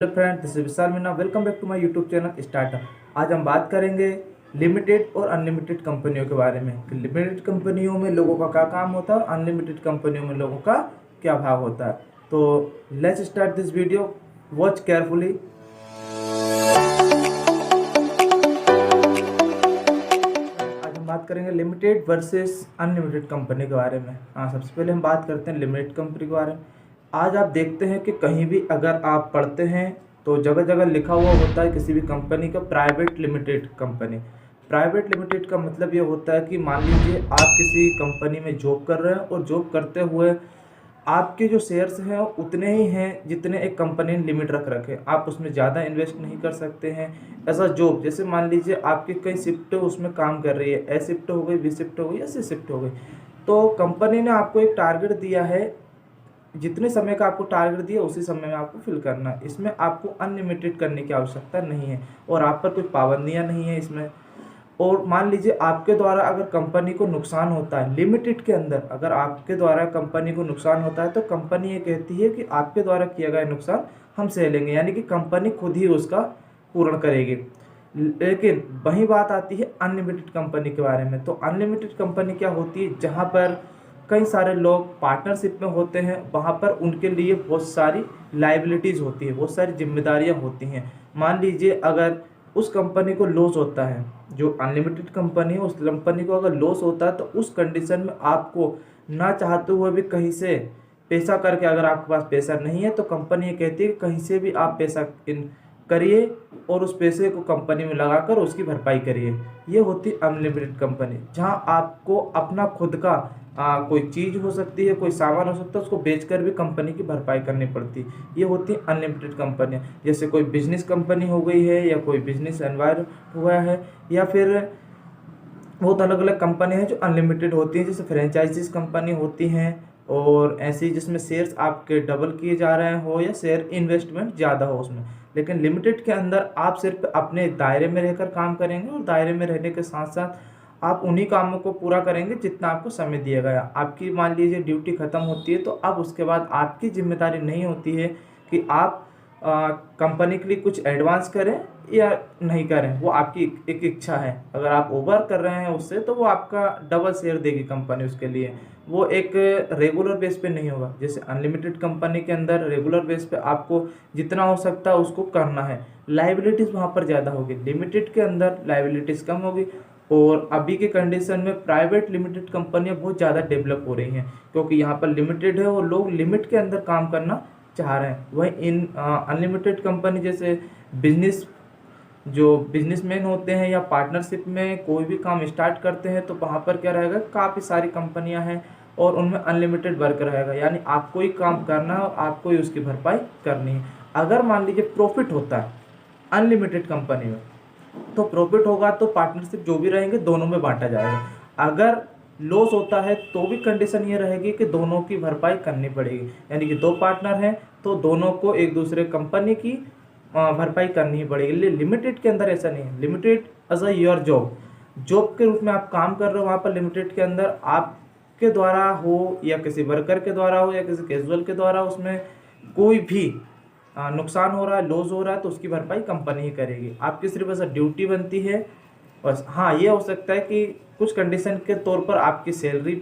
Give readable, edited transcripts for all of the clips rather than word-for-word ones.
Hello friend, this is Vishal Meena. Welcome back to my YouTube channel startup. आज हम बात करेंगे लिमिटेड और अनलिमिटेड कंपनियों के बारे में कि लिमिटेड कंपनियों में लोगों का क्या काम होता है और अनलिमिटेड कंपनियों में लोगों का क्या भाग होता है। तो let's start this video, watch carefully. आज हम बात करेंगे लिमिटेड वर्सेस अनलिमिटेड कंपनी के बारे में। सबसे पहले हम बात करते हैं लिमिटेड कंपनी के बारे में। आज आप देखते हैं कि कहीं भी अगर आप पढ़ते हैं तो जगह जगह लिखा हुआ होता है किसी भी कंपनी का private limited company. Private limited का मतलब ये होता है कि मान लीजिए आप किसी कंपनी में जॉब कर रहे हैं और जॉब करते हुए आपके जो शेयर्स हैं वो उतने ही हैं जितने एक कंपनी ने लिमिट रख रखे। आप उसमें ज़्यादा इन्वेस्ट नहीं कर सकते हैं। ऐसा जॉब जैसे मान लीजिए आपकी कई शिफ्ट उसमें काम कर रही है, ए शिफ्ट हो गई, बी शिफ्ट हो गई या सी शिफ्ट हो गई, तो कंपनी ने आपको एक टारगेट दिया है, जितने समय का आपको टारगेट दिया उसी समय में आपको फिल करना है। इसमें आपको अनलिमिटेड करने की आवश्यकता नहीं है और आप पर कोई पाबंदियां नहीं है इसमें। और मान लीजिए आपके द्वारा अगर कंपनी को नुकसान होता है लिमिटेड के अंदर, अगर आपके द्वारा कंपनी को नुकसान होता है तो कंपनी ये कहती है कि आपके द्वारा किया गया नुकसान हम सह लेंगे, यानी कि कंपनी खुद ही उसका पूर्ण करेगी। लेकिन वही बात आती है अनलिमिटेड कंपनी के बारे में। तो अनलिमिटेड कंपनी क्या होती है, जहाँ पर कई सारे लोग पार्टनरशिप में होते हैं, वहाँ पर उनके लिए बहुत सारी लाइबिलिटीज़ होती है, बहुत सारी जिम्मेदारियाँ होती हैं। मान लीजिए अगर उस कंपनी को लॉस होता है, जो अनलिमिटेड कंपनी है उस कंपनी को अगर लॉस होता है तो उस कंडीशन में आपको ना चाहते हुए भी कहीं से पैसा करके, अगर आपके पास पैसा नहीं है तो कंपनी ये कहती है कि कहीं से भी आप पैसा इन करिए और उस पैसे को कंपनी में लगाकर उसकी भरपाई करिए। ये होती अनलिमिटेड कंपनी, जहां आपको अपना खुद का कोई चीज़ हो सकती है, कोई सामान हो सकता है, उसको बेचकर भी कंपनी की भरपाई करनी पड़ती है। ये होती है अनलिमिटेड कंपनी। जैसे कोई बिजनेस कंपनी हो गई है या कोई बिजनेस एनवायर हुआ है, या फिर बहुत अलग अलग कंपनी है जो अनलिमिटेड होती हैं, जैसे फ्रेंचाइजीज कंपनी होती हैं और ऐसी जिसमें शेयर्स आपके डबल किए जा रहे हो या शेयर इन्वेस्टमेंट ज़्यादा हो उसमें। लेकिन लिमिटेड के अंदर आप सिर्फ अपने दायरे में रहकर काम करेंगे और दायरे में रहने के साथ साथ आप उन्हीं कामों को पूरा करेंगे जितना आपको समय दिया गया। आपकी मान लीजिए ड्यूटी खत्म होती है तो अब उसके बाद आपकी जिम्मेदारी नहीं होती है कि आप कंपनी के लिए कुछ एडवांस करें या नहीं करें, वो आपकी एक इच्छा है। अगर आप ओवर कर रहे हैं उससे तो वो आपका डबल शेयर देगी कंपनी उसके लिए, वो एक रेगुलर बेस पे नहीं होगा। जैसे अनलिमिटेड कंपनी के अंदर रेगुलर बेस पे आपको जितना हो सकता है उसको करना है, लाइबिलिटीज़ वहाँ पर ज़्यादा होगी। लिमिटेड के अंदर लाइबिलिटीज़ कम होगी। और अभी के कंडीशन में प्राइवेट लिमिटेड कंपनियां बहुत ज़्यादा डेवलप हो रही हैं, क्योंकि यहाँ पर लिमिटेड है और लोग लिमिट के अंदर काम करना चाह रहे हैं। वही इन अनलिमिटेड कंपनी जैसे जो बिजनेसमैन होते हैं या पार्टनरशिप में कोई भी काम स्टार्ट करते हैं तो वहाँ पर क्या रहेगा, काफ़ी सारी कंपनियाँ हैं और उनमें अनलिमिटेड वर्क रहेगा, यानी आपको ही काम करना है और आपको ही उसकी भरपाई करनी है। अगर मान लीजिए प्रॉफिट होता है अनलिमिटेड कंपनी में तो प्रॉफिट होगा तो पार्टनरशिप जो भी रहेंगे दोनों में बांटा जाएगा। अगर लॉस होता है तो भी कंडीशन ये रहेगी कि दोनों की भरपाई करनी पड़ेगी, यानी कि दो पार्टनर हैं तो दोनों को एक दूसरे कंपनी की भरपाई करनी ही पड़ेगी। लिमिटेड के अंदर ऐसा नहीं है। Limited as a your job के रूप में आप काम कर रहे हो, वहाँ पर लिमिटेड के अंदर आपके द्वारा हो या किसी वर्कर के द्वारा हो या किसी कैजुअल के द्वारा उसमें कोई भी नुकसान हो रहा है, लॉस हो रहा है तो उसकी भरपाई कंपनी ही करेगी। आपकी सिर्फ ऐसा ड्यूटी बनती है बस। हाँ, ये हो सकता है कि कुछ कंडीशन के तौर पर आपकी सैलरी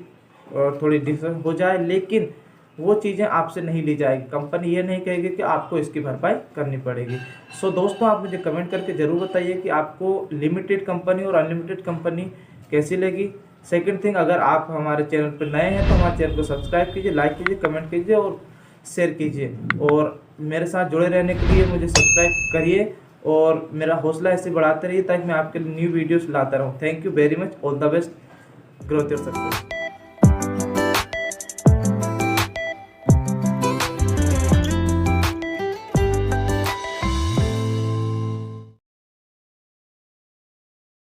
थोड़ी डिफरेंट हो जाए, लेकिन वो चीज़ें आपसे नहीं ली जाएगी। कंपनी ये नहीं कहेगी कि आपको इसकी भरपाई करनी पड़ेगी। सो दोस्तों, आप मुझे कमेंट करके ज़रूर बताइए कि आपको लिमिटेड कंपनी और अनलिमिटेड कंपनी कैसी लगी। सेकंड थिंग, अगर आप हमारे चैनल पर नए हैं तो हमारे चैनल को सब्सक्राइब कीजिए, लाइक कीजिए, कमेंट कीजिए और शेयर कीजिए। और मेरे साथ जुड़े रहने के लिए मुझे सब्सक्राइब करिए और मेरा हौसला ऐसे बढ़ाते रहिए ताकि मैं आपके लिए न्यू वीडियोस लाता रहूँ। Thank you very much, all the best, growth your success.